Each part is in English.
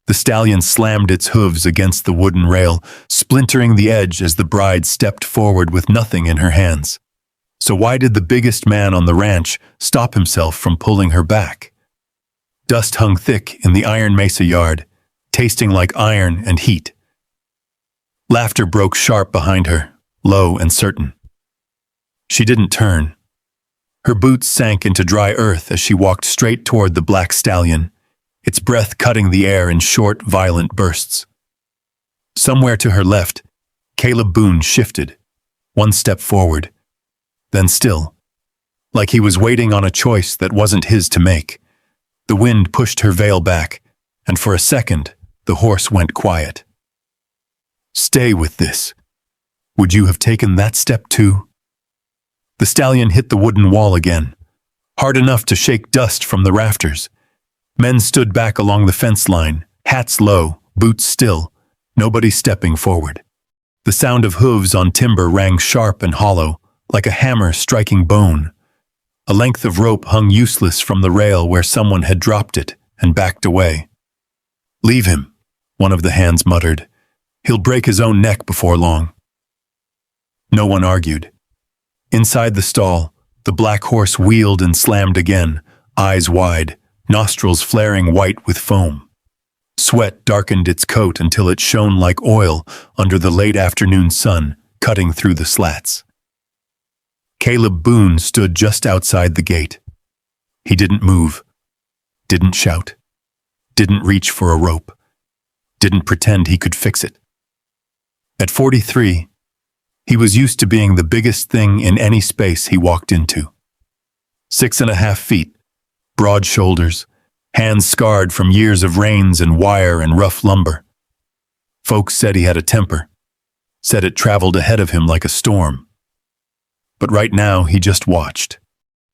The stallion slammed its hooves against the wooden rail, splintering the edge as the bride stepped forward with nothing in her hands. So why did the biggest man on the ranch stop himself from pulling her back? Dust hung thick in the Iron Mesa yard, tasting like iron and heat. Laughter broke sharp behind her, low and certain. She didn't turn. Her boots sank into dry earth as she walked straight toward the black stallion, its breath cutting the air in short, violent bursts. Somewhere to her left, Caleb Boone shifted, one step forward, then still, like he was waiting on a choice that wasn't his to make. The wind pushed her veil back, and for a second, the horse went quiet. Stay with this. Would you have taken that step too? The stallion hit the wooden wall again, hard enough to shake dust from the rafters. Men stood back along the fence line, hats low, boots still, nobody stepping forward. The sound of hooves on timber rang sharp and hollow, like a hammer striking bone. A length of rope hung useless from the rail where someone had dropped it and backed away. "Leave him," one of the hands muttered. "He'll break his own neck before long." No one argued. Inside the stall, the black horse wheeled and slammed again, eyes wide, nostrils flaring white with foam. Sweat darkened its coat until it shone like oil under the late afternoon sun, cutting through the slats. Caleb Boone stood just outside the gate. He didn't move, didn't shout, didn't reach for a rope, didn't pretend he could fix it. At 43, he was used to being the biggest thing in any space he walked into. 6.5 feet, broad shoulders, hands scarred from years of rains and wire and rough lumber. Folks said he had a temper, said it traveled ahead of him like a storm. But right now he just watched.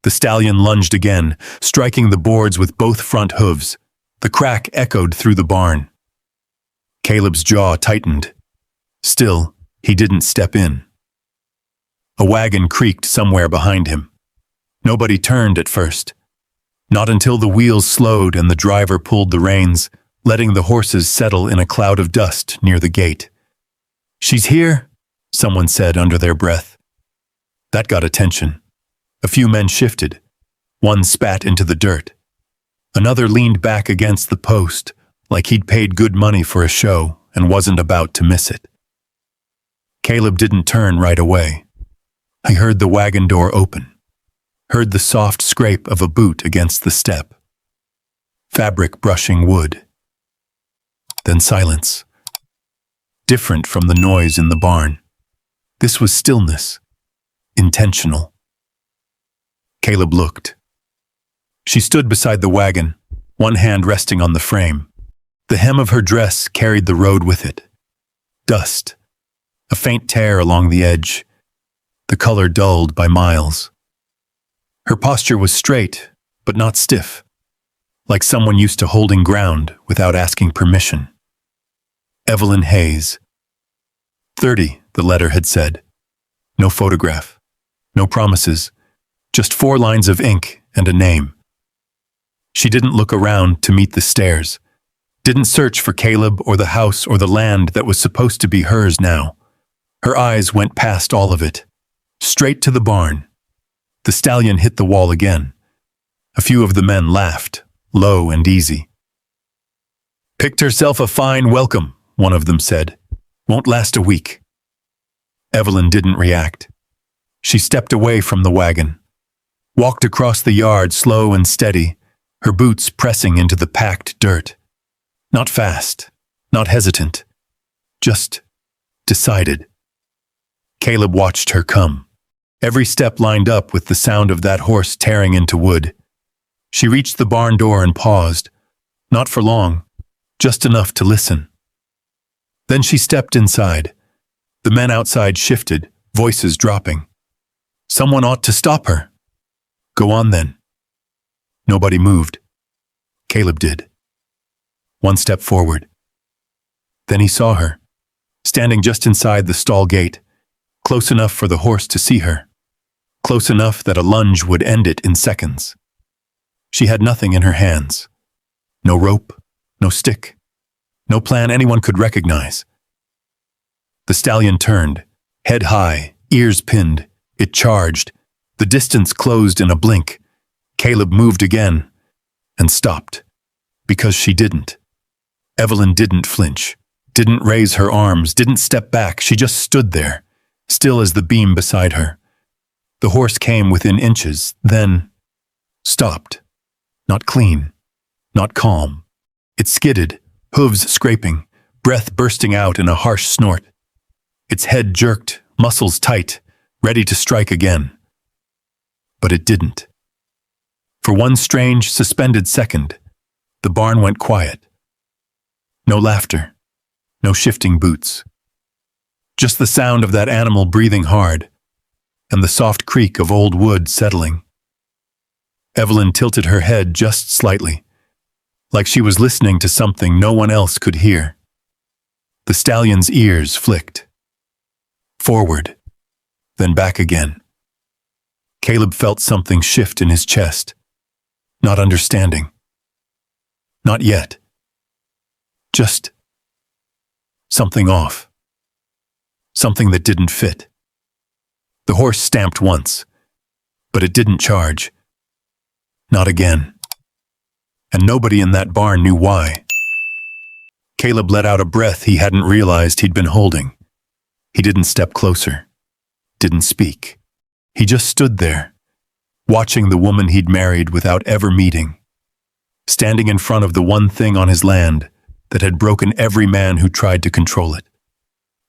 The stallion lunged again, striking the boards with both front hooves. The crack echoed through the barn. Caleb's jaw tightened. Still, he didn't step in. A wagon creaked somewhere behind him. Nobody turned at first. Not until the wheels slowed and the driver pulled the reins, letting the horses settle in a cloud of dust near the gate. "She's here," someone said under their breath. That got attention. A few men shifted. One spat into the dirt. Another leaned back against the post, like he'd paid good money for a show and wasn't about to miss it. Caleb didn't turn right away. He heard the wagon door open, heard the soft scrape of a boot against the step. Fabric brushing wood. Then silence. Different from the noise in the barn. This was stillness. Intentional. Caleb looked. She stood beside the wagon, one hand resting on the frame. The hem of her dress carried the road with it. Dust. A faint tear along the edge. The color dulled by miles. Her posture was straight, but not stiff, like someone used to holding ground without asking permission. Evelyn Hayes. 30, the letter had said. No photograph. No promises. Just 4 lines of ink and a name. She didn't look around to meet the stairs. Didn't search for Caleb or the house or the land that was supposed to be hers now. Her eyes went past all of it. Straight to the barn. The stallion hit the wall again. A few of the men laughed, low and easy. "Picked herself a fine welcome," one of them said. "Won't last a week." Evelyn didn't react. She stepped away from the wagon, walked across the yard slow and steady, her boots pressing into the packed dirt. Not fast, not hesitant, just decided. Caleb watched her come. Every step lined up with the sound of that horse tearing into wood. She reached the barn door and paused, not for long, just enough to listen. Then she stepped inside. The men outside shifted, voices dropping. Someone ought to stop her. Go on then. Nobody moved. Caleb did. One step forward. Then he saw her, standing just inside the stall gate, close enough for the horse to see her, close enough that a lunge would end it in seconds. She had nothing in her hands. No rope, no stick, No plan anyone could recognize. The stallion turned, head high, ears pinned. It charged. The distance closed in a blink. Caleb moved again and stopped. Because she didn't. Evelyn didn't flinch, didn't raise her arms, didn't step back. She just stood there, still as the beam beside her. The horse came within inches, then stopped. Not clean, not calm. It skidded, hooves scraping, breath bursting out in a harsh snort. Its head jerked, muscles tight, ready to strike again. But it didn't. For one strange, suspended second, the barn went quiet. No laughter, no shifting boots. Just the sound of that animal breathing hard, and the soft creak of old wood settling. Evelyn tilted her head just slightly, like she was listening to something no one else could hear. The stallion's ears flicked. Forward, then back again. Caleb felt something shift in his chest, not understanding. Not yet. Just something off. Something that didn't fit. The horse stamped once, but it didn't charge. Not again. And nobody in that barn knew why. Caleb let out a breath he hadn't realized he'd been holding. He didn't step closer, didn't speak. He just stood there, watching the woman he'd married without ever meeting, standing in front of the one thing on his land that had broken every man who tried to control it.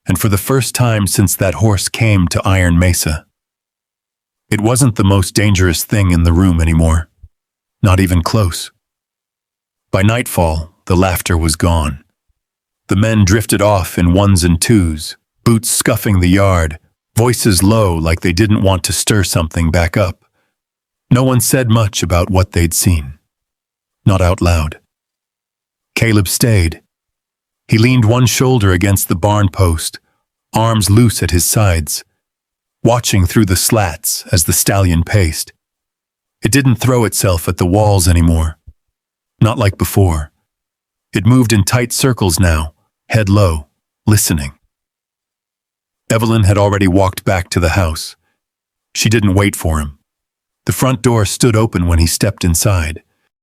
And for the first time since that horse came to Iron Mesa, it wasn't the most dangerous thing in the room anymore, not even close. By nightfall, the laughter was gone. The men drifted off in ones and twos, boots scuffing the yard, voices low like they didn't want to stir something back up. No one said much about what they'd seen. Not out loud. Caleb stayed. He leaned one shoulder against the barn post, arms loose at his sides, watching through the slats as the stallion paced. It didn't throw itself at the walls anymore. Not like before. It moved in tight circles now, head low, listening. Evelyn had already walked back to the house. She didn't wait for him. The front door stood open when he stepped inside.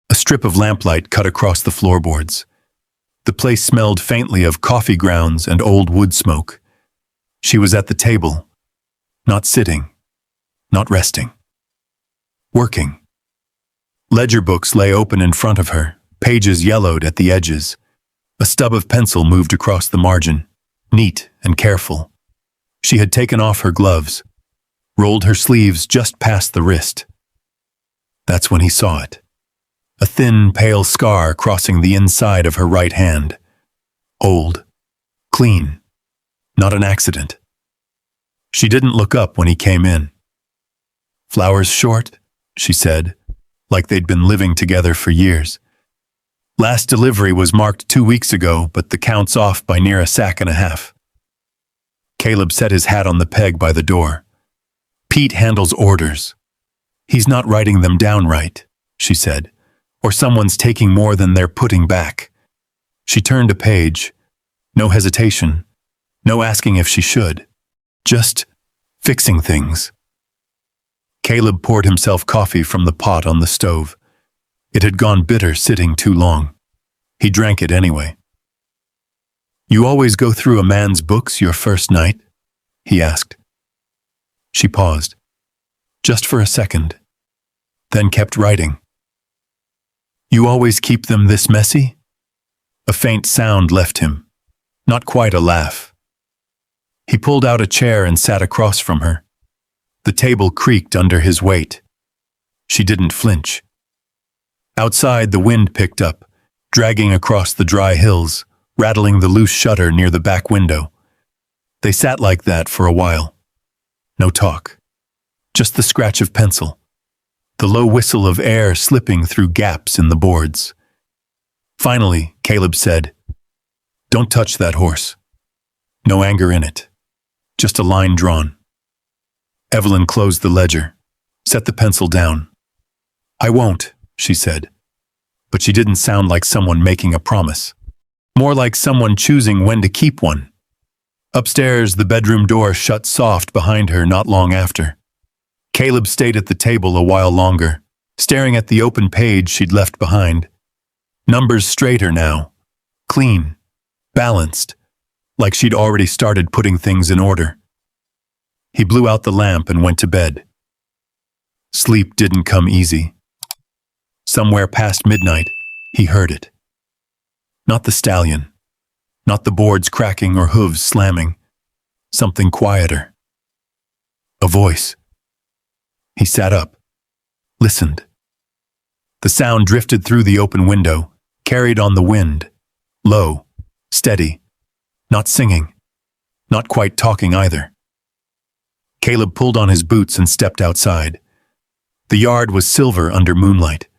A strip of lamplight cut across the floorboards. The place smelled faintly of coffee grounds and old wood smoke. She was at the table, not sitting, not resting. Working. Ledger books lay open in front of her, pages yellowed at the edges. A stub of pencil moved across the margin, neat and careful. She had taken off her gloves, rolled her sleeves just past the wrist. That's when he saw it. A thin, pale scar crossing the inside of her right hand. Old. Clean. Not an accident. She didn't look up when he came in. "Flowers short," she said, like they'd been living together for years. "Last delivery was marked 2 weeks ago, but the count's off by near a sack and a half." Caleb set his hat on the peg by the door. "Pete handles orders. He's not writing them down right," she said. "Or someone's taking more than they're putting back." She turned a page. No hesitation. No asking if she should. Just fixing things. Caleb poured himself coffee from the pot on the stove. It had gone bitter sitting too long. He drank it anyway. "You always go through a man's books your first night?" he asked. She paused, just for a second, then kept writing. "You always keep them this messy?" A faint sound left him, not quite a laugh. He pulled out a chair and sat across from her. The table creaked under his weight. She didn't flinch. Outside, the wind picked up, dragging across the dry hills, rattling the loose shutter near the back window. They sat like that for a while. No talk. Just the scratch of pencil. The low whistle of air slipping through gaps in the boards. Finally, Caleb said, "Don't touch that horse." No anger in it. Just a line drawn. Evelyn closed the ledger, set the pencil down. "I won't," she said. But she didn't sound like someone making a promise. more like someone choosing when to keep one. Upstairs, the bedroom door shut soft behind her not long after. Caleb stayed at the table a while longer, staring at the open page she'd left behind. Numbers straighter now, clean, balanced, like she'd already started putting things in order. He blew out the lamp and went to bed. Sleep didn't come easy. Somewhere past midnight, he heard it. Not the stallion, not the boards cracking or hooves slamming. Something quieter. A voice. He sat up, listened. The sound drifted through the open window, carried on the wind, low, steady, not singing, not quite talking either. Caleb pulled on his boots and stepped outside. The yard was silver under moonlight.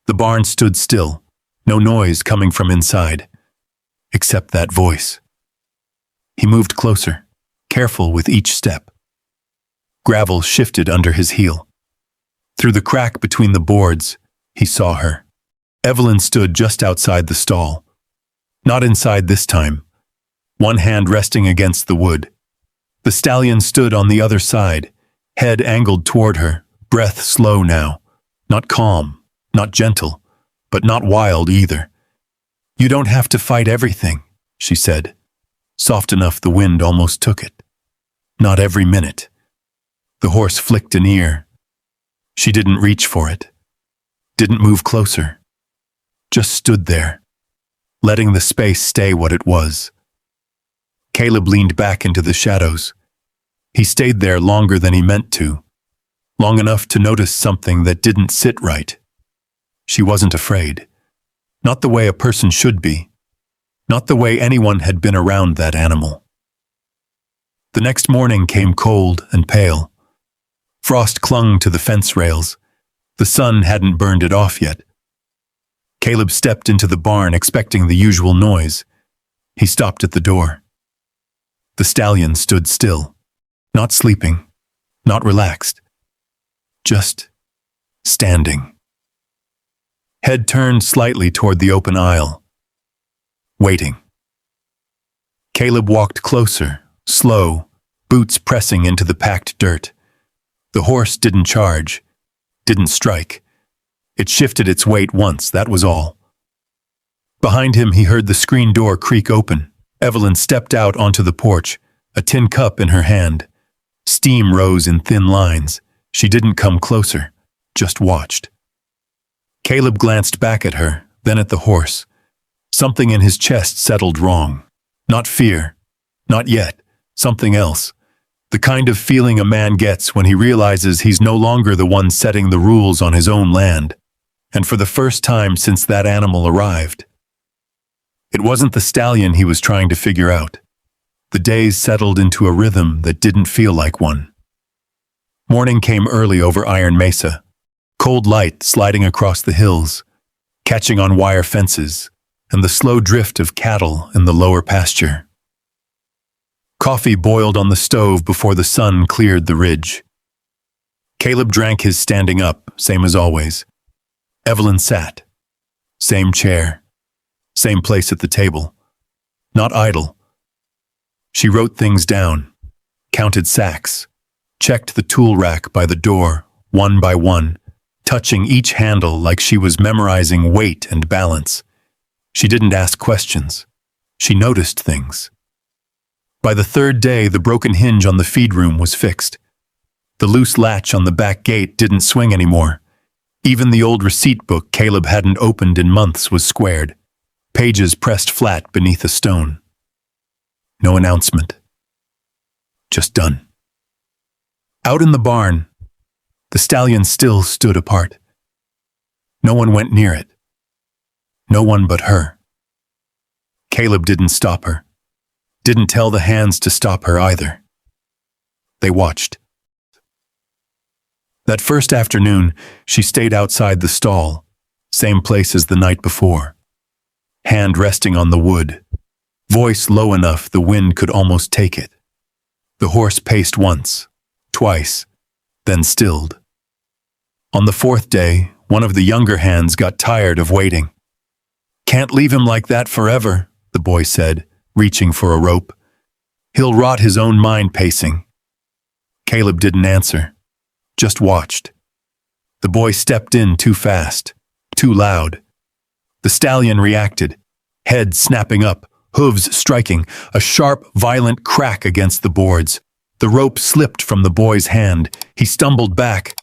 The barn stood still, no noise coming from inside, except that voice. He moved closer, careful with each step. Gravel shifted under his heel. Through the crack between the boards, he saw her. Evelyn stood just outside the stall. Not inside this time, one hand resting against the wood. The stallion stood on the other side, head angled toward her, breath slow now, not calm, not gentle, but not wild either. "You don't have to fight everything," she said, soft enough the wind almost took it. "Not every minute." The horse flicked an ear. She didn't reach for it, didn't move closer, just stood there, letting the space stay what it was. Caleb leaned back into the shadows. He stayed there longer than he meant to, long enough to notice something that didn't sit right. She wasn't afraid. Not the way a person should be. Not the way anyone had been around that animal. The next morning came cold and pale. Frost clung to the fence rails. The sun hadn't burned it off yet. Caleb stepped into the barn expecting the usual noise. He stopped at the door. The stallion stood still, not sleeping, not relaxed, just standing. Head turned slightly toward the open aisle, waiting. Caleb walked closer, slow, boots pressing into the packed dirt. The horse didn't charge, didn't strike. It shifted its weight once, that was all. Behind him, he heard the screen door creak open. Evelyn stepped out onto the porch, a tin cup in her hand. Steam rose in thin lines. She didn't come closer, just watched. Caleb glanced back at her, then at the horse. Something in his chest settled wrong. Not fear, not yet, something else. The kind of feeling a man gets when he realizes he's no longer the one setting the rules on his own land. And for the first time since that animal arrived. It wasn't the stallion he was trying to figure out. The days settled into a rhythm that didn't feel like one. Morning came early over Iron Mesa. Cold light sliding across the hills, catching on wire fences, and the slow drift of cattle in the lower pasture. Coffee boiled on the stove before the sun cleared the ridge. Caleb drank his standing up, same as always. Evelyn sat. Same chair. Same place at the table. Not idle. She wrote things down, counted sacks, checked the tool rack by the door, one by one, touching each handle like she was memorizing weight and balance. She didn't ask questions. She noticed things. By the third day, the broken hinge on the feed room was fixed. The loose latch on the back gate didn't swing anymore. Even the old receipt book Caleb hadn't opened in months was squared, pages pressed flat beneath a stone. No announcement. Just done. Out in the barn, the stallion still stood apart. No one went near it. No one but her. Caleb didn't stop her. Didn't tell the hands to stop her either. They watched. That first afternoon, she stayed outside the stall, same place as the night before. Hand resting on the wood, voice low enough the wind could almost take it. The horse paced once, twice, then stilled. On the fourth day, one of the younger hands got tired of waiting. "Can't leave him like that forever," the boy said, reaching for a rope. "He'll rot his own mind pacing." Caleb didn't answer, just watched. The boy stepped in too fast, too loud. The stallion reacted, head snapping up, hooves striking, a sharp, violent crack against the boards. The rope slipped from the boy's hand. He stumbled back,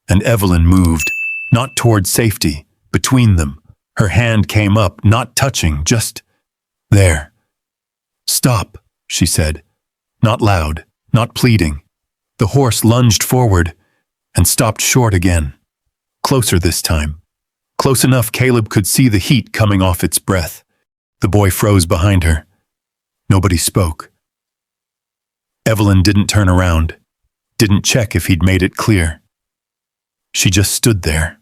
and Evelyn moved, not toward safety, between them. Her hand came up, not touching, just there. "Stop," she said, not loud, not pleading. The horse lunged forward and stopped short again, closer this time. Close enough Caleb could see the heat coming off its breath. The boy froze behind her. Nobody spoke. Evelyn didn't turn around, didn't check if he'd made it clear. She just stood there.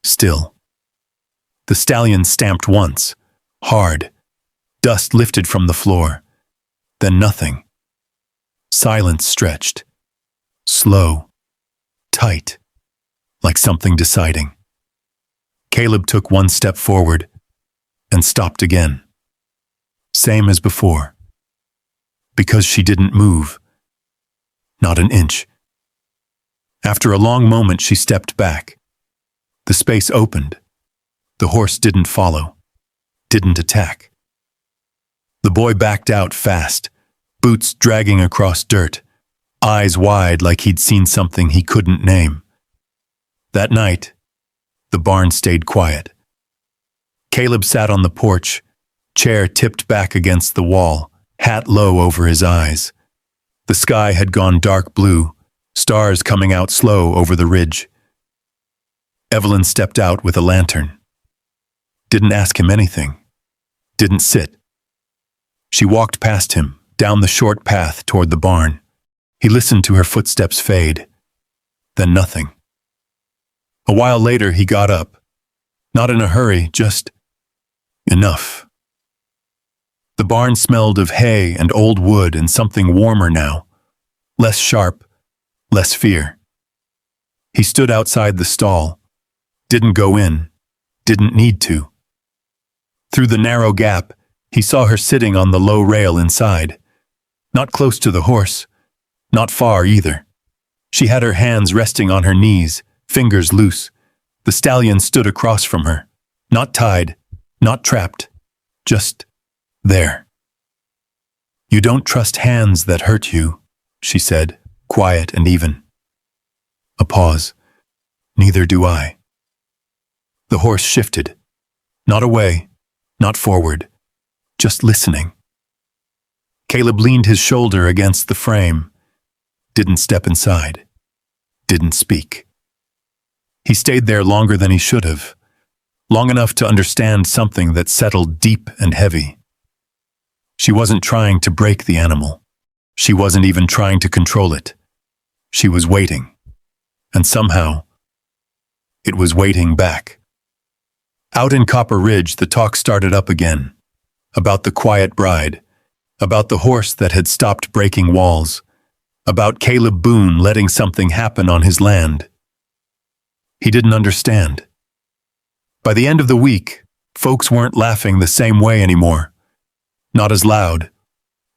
Still. The stallion stamped once, hard. Dust lifted from the floor. Then nothing. Silence stretched. Slow. Tight. Like something deciding. Caleb took one step forward and stopped again. Same as before. Because she didn't move. Not an inch. After a long moment, she stepped back. The space opened. The horse didn't follow, didn't attack. The boy backed out fast, boots dragging across dirt, eyes wide like he'd seen something he couldn't name. That night, the barn stayed quiet. Caleb sat on the porch, chair tipped back against the wall, hat low over his eyes. The sky had gone dark blue, stars coming out slow over the ridge. Evelyn stepped out with a lantern. Didn't ask him anything. Didn't sit. She walked past him, down the short path toward the barn. He listened to her footsteps fade. Then nothing. A while later he got up. Not in a hurry, just enough. The barn smelled of hay and old wood and something warmer now. Less sharp, less fear. He stood outside the stall. Didn't go in. Didn't need to. Through the narrow gap, he saw her sitting on the low rail inside. Not close to the horse. Not far either. She had her hands resting on her knees, fingers loose. The stallion stood across from her. Not tied, not trapped. Just there. "You don't trust hands that hurt you," she said, quiet and even. A pause. "Neither do I." The horse shifted. Not away. Not forward, just listening. Caleb leaned his shoulder against the frame, didn't step inside, didn't speak. He stayed there longer than he should have, long enough to understand something that settled deep and heavy. She wasn't trying to break the animal. She wasn't even trying to control it. She was waiting, and somehow, it was waiting back. Out in Copper Ridge, the talk started up again. About the quiet bride. About the horse that had stopped breaking walls. About Caleb Boone letting something happen on his land. He didn't understand. By the end of the week, folks weren't laughing the same way anymore. Not as loud.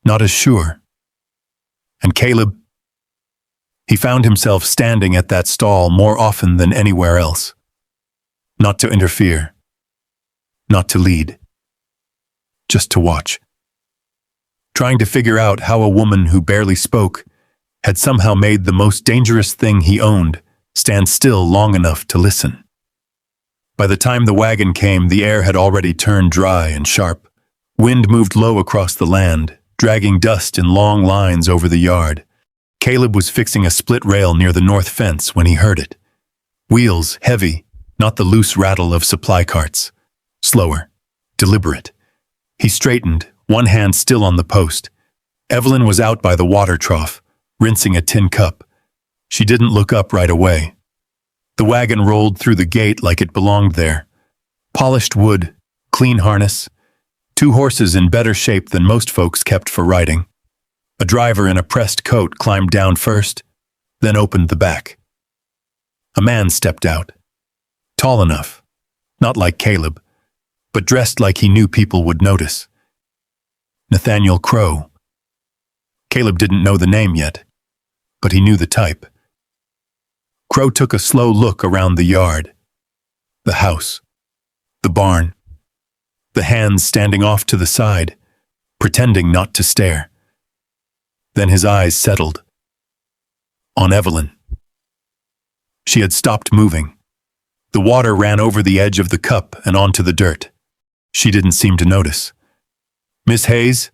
Not as sure. And Caleb, he found himself standing at that stall more often than anywhere else. Not to interfere. Not to lead. Just to watch. Trying to figure out how a woman who barely spoke had somehow made the most dangerous thing he owned stand still long enough to listen. By the time the wagon came, the air had already turned dry and sharp. Wind moved low across the land, dragging dust in long lines over the yard. Caleb was fixing a split rail near the north fence when he heard it. Wheels, heavy, not the loose rattle of supply carts. Slower, deliberate. He straightened, one hand still on the post. Evelyn was out by the water trough, rinsing a tin cup. She didn't look up right away. The wagon rolled through the gate like it belonged there. Polished wood, clean harness, 2 horses in better shape than most folks kept for riding. A driver in a pressed coat climbed down first, then opened the back. A man stepped out. Tall enough, not like Caleb, but dressed like he knew people would notice. Nathaniel Crow. Caleb didn't know the name yet, but he knew the type. Crow took a slow look around the yard, the house, the barn, the hands standing off to the side, pretending not to stare. Then his eyes settled on Evelyn. She had stopped moving. The water ran over the edge of the cup and onto the dirt. She didn't seem to notice. "Miss Hayes,"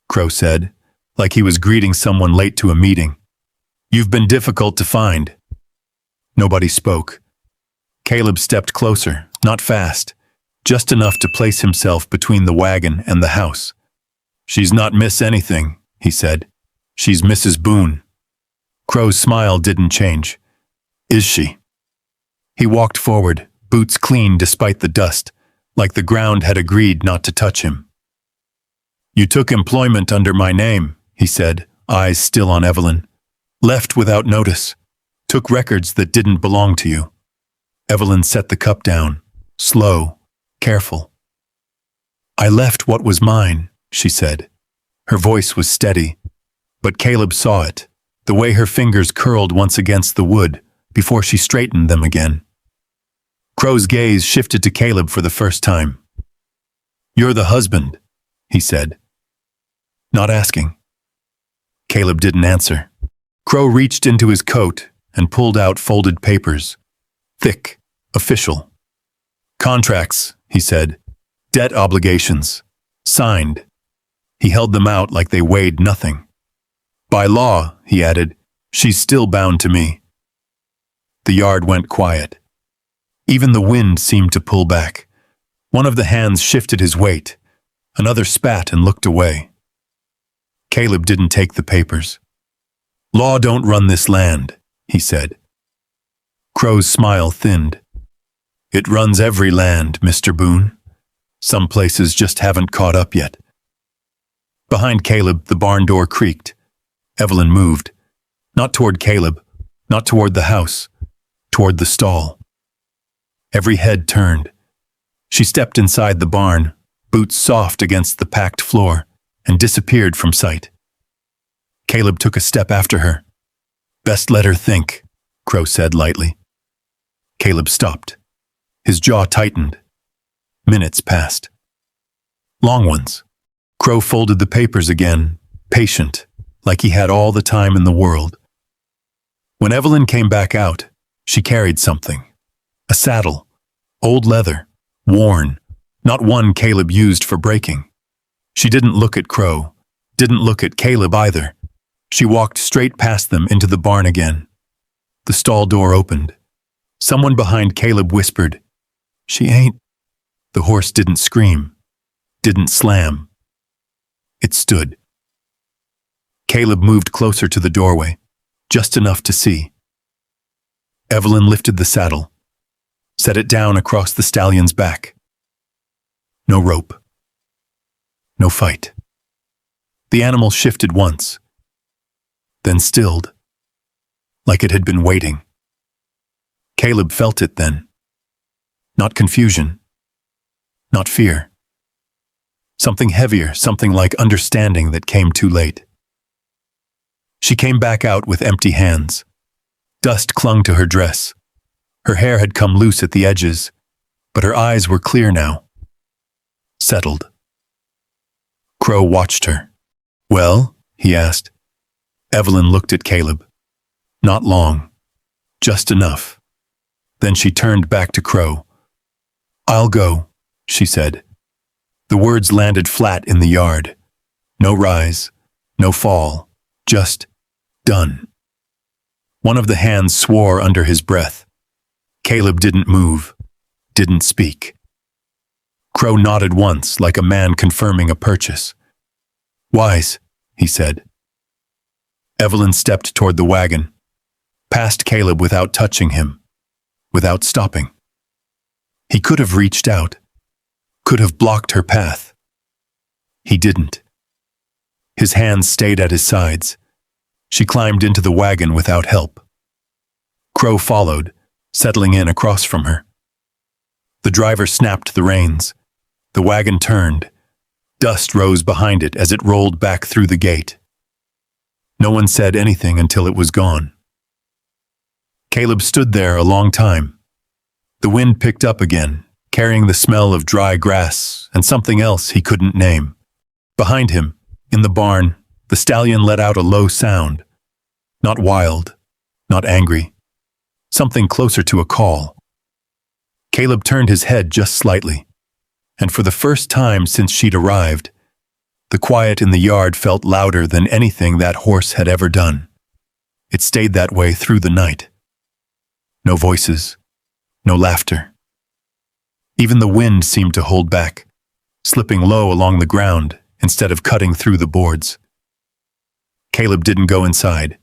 Crow said, like he was greeting someone late to a meeting. "You've been difficult to find." Nobody spoke. Caleb stepped closer, not fast, just enough to place himself between the wagon and the house. "She's not Miss anything," he said. "She's Mrs. Boone." Crow's smile didn't change. "Is she?" He walked forward, boots clean despite the dust, like the ground had agreed not to touch him. "You took employment under my name," he said, eyes still on Evelyn. "Left without notice. Took records that didn't belong to you." Evelyn set the cup down, slow, careful. "I left what was mine," she said. Her voice was steady, but Caleb saw it, the way her fingers curled once against the wood before she straightened them again. Crow's gaze shifted to Caleb for the first time. "You're the husband," he said, not asking. Caleb didn't answer. Crow reached into his coat and pulled out folded papers. Thick, official. "Contracts," he said. "Debt obligations. Signed." He held them out like they weighed nothing. "By law," he added, "she's still bound to me." The yard went quiet. Even the wind seemed to pull back. One of the hands shifted his weight. Another spat and looked away. Caleb didn't take the papers. "Law don't run this land," he said. Crow's smile thinned. "It runs every land, Mr. Boone. Some places just haven't caught up yet." Behind Caleb, the barn door creaked. Evelyn moved. Not toward Caleb, not toward the house, toward the stall. Every head turned. She stepped inside the barn, boots soft against the packed floor, and disappeared from sight. Caleb took a step after her. "Best let her think," Crow said lightly. Caleb stopped. His jaw tightened. Minutes passed. Long ones. Crow folded the papers again, patient, like he had all the time in the world. When Evelyn came back out, she carried something. A saddle, old leather, worn, not one Caleb used for breaking. She didn't look at Crow, didn't look at Caleb either. She walked straight past them into the barn again. The stall door opened. Someone behind Caleb whispered, "She ain't." The horse didn't scream, didn't slam. It stood. Caleb moved closer to the doorway, just enough to see. Evelyn lifted the saddle, set it down across the stallion's back. No rope. No fight. The animal shifted once, then stilled, like it had been waiting. Caleb felt it then. Not confusion, not fear. Something heavier, something like understanding that came too late. She came back out with empty hands. Dust clung to her dress. Her hair had come loose at the edges, but her eyes were clear now. Settled. Crow watched her. "Well?" he asked. Evelyn looked at Caleb. Not long. Just enough. Then she turned back to Crow. "I'll go," she said. The words landed flat in the yard. No rise, no fall, just done. One of the hands swore under his breath. Caleb didn't move, didn't speak. Crow nodded once, like a man confirming a purchase. "Wise," he said. Evelyn stepped toward the wagon, past Caleb without touching him, without stopping. He could have reached out, could have blocked her path. He didn't. His hands stayed at his sides. She climbed into the wagon without help. Crow followed, settling in across from her. The driver snapped the reins. The wagon turned. Dust rose behind it as it rolled back through the gate. No one said anything until it was gone. Caleb stood there a long time. The wind picked up again, carrying the smell of dry grass and something else he couldn't name. Behind him, in the barn, the stallion let out a low sound. Not wild, not angry. Something closer to a call. Caleb turned his head just slightly, and for the first time since she'd arrived, the quiet in the yard felt louder than anything that horse had ever done. It stayed that way through the night. No voices, no laughter. Even the wind seemed to hold back, slipping low along the ground instead of cutting through the boards. Caleb didn't go inside.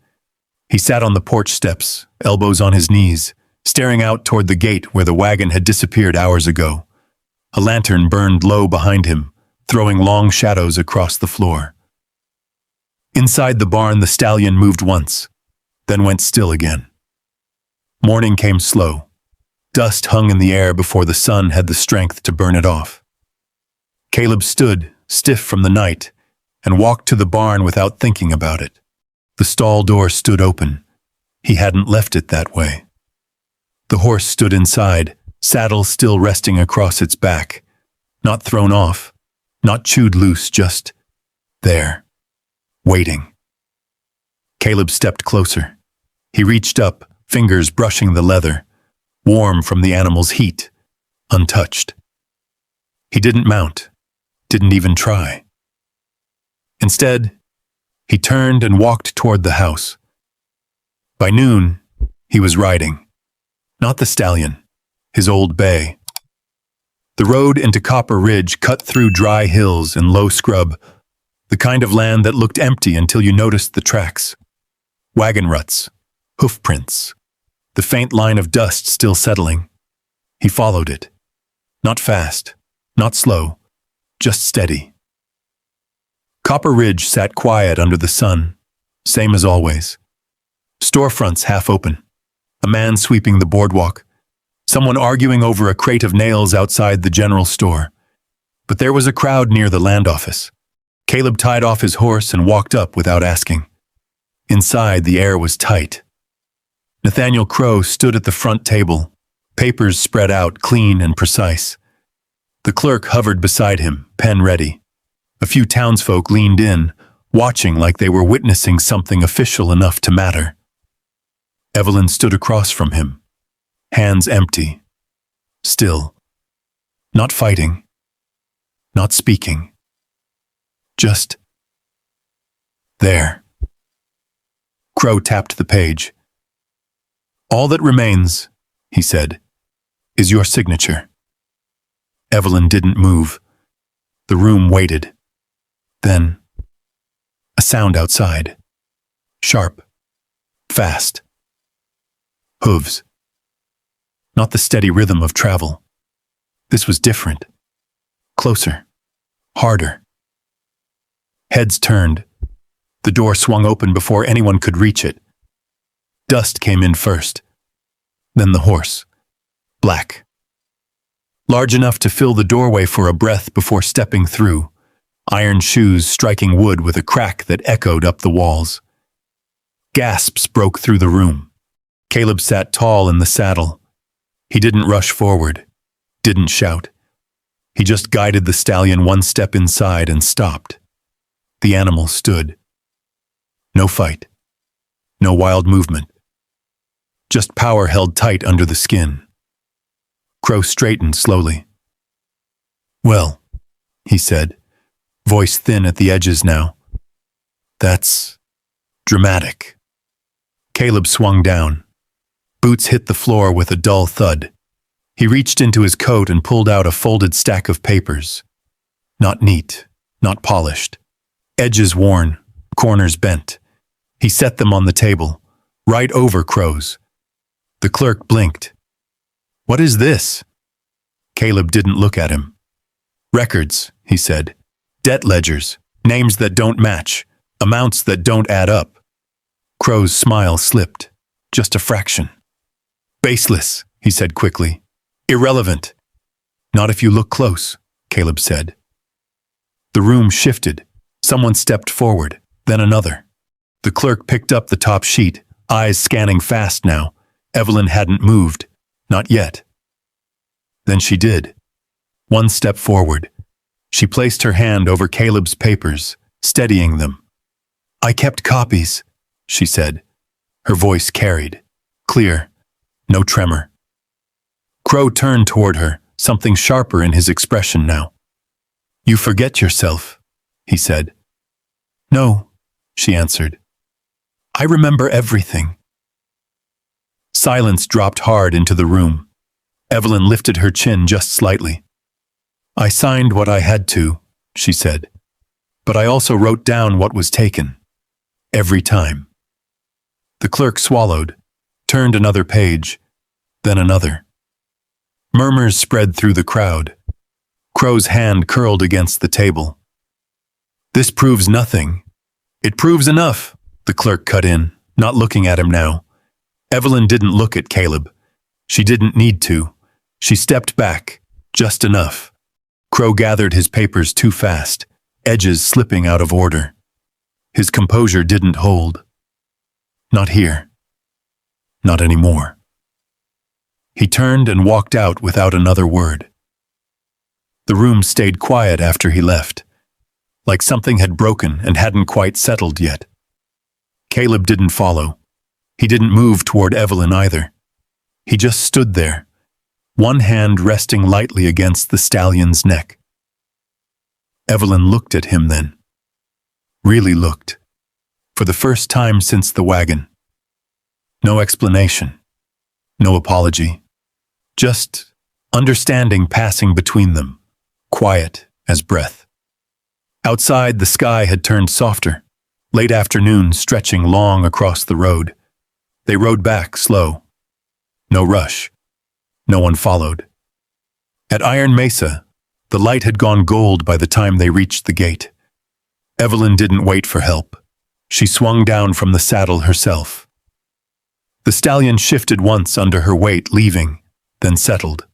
He sat on the porch steps, elbows on his knees, staring out toward the gate where the wagon had disappeared hours ago. A lantern burned low behind him, throwing long shadows across the floor. Inside the barn, the stallion moved once, then went still again. Morning came slow. Dust hung in the air before the sun had the strength to burn it off. Caleb stood, stiff from the night, and walked to the barn without thinking about it. The stall door stood open. He hadn't left it that way. The horse stood inside, saddle still resting across its back, not thrown off, not chewed loose, just there, waiting. Caleb stepped closer. He reached up, fingers brushing the leather, warm from the animal's heat, untouched. He didn't mount, didn't even try. Instead, he turned and walked toward the house. By noon, he was riding. Not the stallion, his old bay. The road into Copper Ridge cut through dry hills and low scrub, the kind of land that looked empty until you noticed the tracks. Wagon ruts, hoof prints, the faint line of dust still settling. He followed it. Not fast, not slow, just steady. Copper Ridge sat quiet under the sun, same as always. Storefronts half open, a man sweeping the boardwalk, someone arguing over a crate of nails outside the general store. But there was a crowd near the land office. Caleb tied off his horse and walked up without asking. Inside, the air was tight. Nathaniel Crow stood at the front table, papers spread out clean and precise. The clerk hovered beside him, pen ready. A few townsfolk leaned in, watching like they were witnessing something official enough to matter. Evelyn stood across from him, hands empty, still, not fighting, not speaking, just there. Crow tapped the page. "All that remains," he said, "is your signature." Evelyn didn't move. The room waited. Then, a sound outside. Sharp, fast. Hooves. Not the steady rhythm of travel. This was different. Closer. Harder. Heads turned. The door swung open before anyone could reach it. Dust came in first. Then the horse. Black. Large enough to fill the doorway for a breath before stepping through. Iron shoes striking wood with a crack that echoed up the walls. Gasps broke through the room. Caleb sat tall in the saddle. He didn't rush forward, didn't shout. He just guided the stallion one step inside and stopped. The animal stood. No fight. No wild movement. Just power held tight under the skin. Crow straightened slowly. "Well," he said, voice thin at the edges now. "That's dramatic." Caleb swung down. Boots hit the floor with a dull thud. He reached into his coat and pulled out a folded stack of papers. Not neat, not polished. Edges worn, corners bent. He set them on the table, right over Crow's. The clerk blinked. "What is this?" Caleb didn't look at him. "Records," he said. "Debt ledgers, names that don't match, amounts that don't add up." Crow's smile slipped, just a fraction. "Baseless," he said quickly. "Irrelevant." "Not if you look close," Caleb said. The room shifted. Someone stepped forward, then another. The clerk picked up the top sheet, eyes scanning fast now. Evelyn hadn't moved. Not yet. Then she did. One step forward. She placed her hand over Caleb's papers, steadying them. I kept copies, she said. Her voice carried. Clear. No tremor. Crow turned toward her, something sharper in his expression now. You forget yourself, he said. No, she answered. I remember everything. Silence dropped hard into the room. Evelyn lifted her chin just slightly. I signed what I had to, she said. But I also wrote down what was taken. Every time. The clerk swallowed, turned another page, then another. Murmurs spread through the crowd. Crow's hand curled against the table. This proves nothing. It proves enough, the clerk cut in, not looking at him now. Evelyn didn't look at Caleb. She didn't need to. She stepped back, just enough. Crow gathered his papers too fast, edges slipping out of order. His composure didn't hold. Not here. Not anymore. He turned and walked out without another word. The room stayed quiet after he left, like something had broken and hadn't quite settled yet. Caleb didn't follow. He didn't move toward Evelyn either. He just stood there, one hand resting lightly against the stallion's neck. Evelyn looked at him then. Really looked. For the first time since the wagon. No explanation. No apology. Just understanding passing between them, quiet as breath. Outside, the sky had turned softer, late afternoon stretching long across the road. They rode back slow. No rush. No one followed. At Iron Mesa, the light had gone gold by the time they reached the gate. Evelyn didn't wait for help. She swung down from the saddle herself. The stallion shifted once under her weight, leaving, then settled.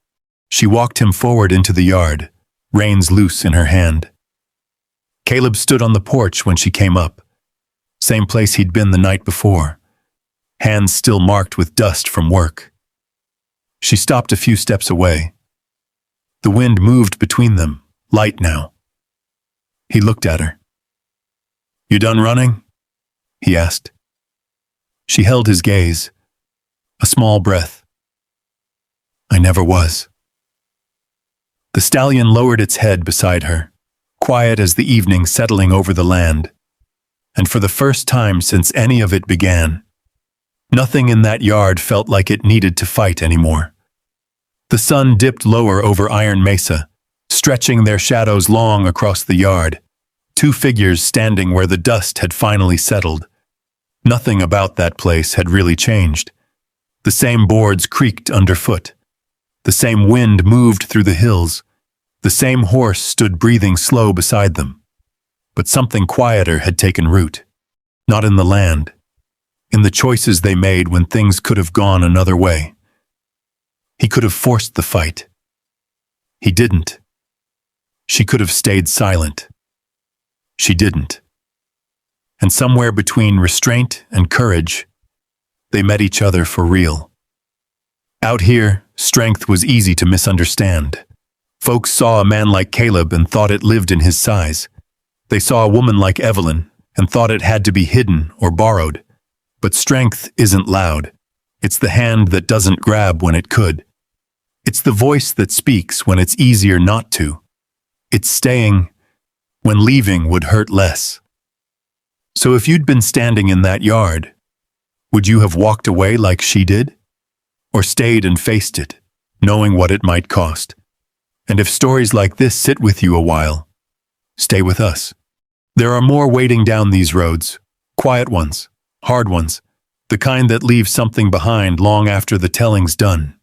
She walked him forward into the yard, reins loose in her hand. Caleb stood on the porch when she came up. Same place he'd been the night before. Hands still marked with dust from work. She stopped a few steps away. The wind moved between them, light now. He looked at her. You done running? He asked. She held his gaze. A small breath. I never was. The stallion lowered its head beside her, quiet as the evening settling over the land. And for the first time since any of it began, nothing in that yard felt like it needed to fight anymore. The sun dipped lower over Iron Mesa, stretching their shadows long across the yard, two figures standing where the dust had finally settled. Nothing about that place had really changed. The same boards creaked underfoot. The same wind moved through the hills. The same horse stood breathing slow beside them. But something quieter had taken root. Not in the land. In the choices they made when things could have gone another way. He could have forced the fight. He didn't. She could have stayed silent. She didn't. And somewhere between restraint and courage, they met each other for real. Out here, strength was easy to misunderstand. Folks saw a man like Caleb and thought it lived in his size. They saw a woman like Evelyn and thought it had to be hidden or borrowed. But strength isn't loud. It's the hand that doesn't grab when it could. It's the voice that speaks when it's easier not to. It's staying when leaving would hurt less. So if you'd been standing in that yard, would you have walked away like she did? Or stayed and faced it, knowing what it might cost? And if stories like this sit with you a while, stay with us. There are more waiting down these roads, quiet ones, hard ones, the kind that leave something behind long after the telling's done.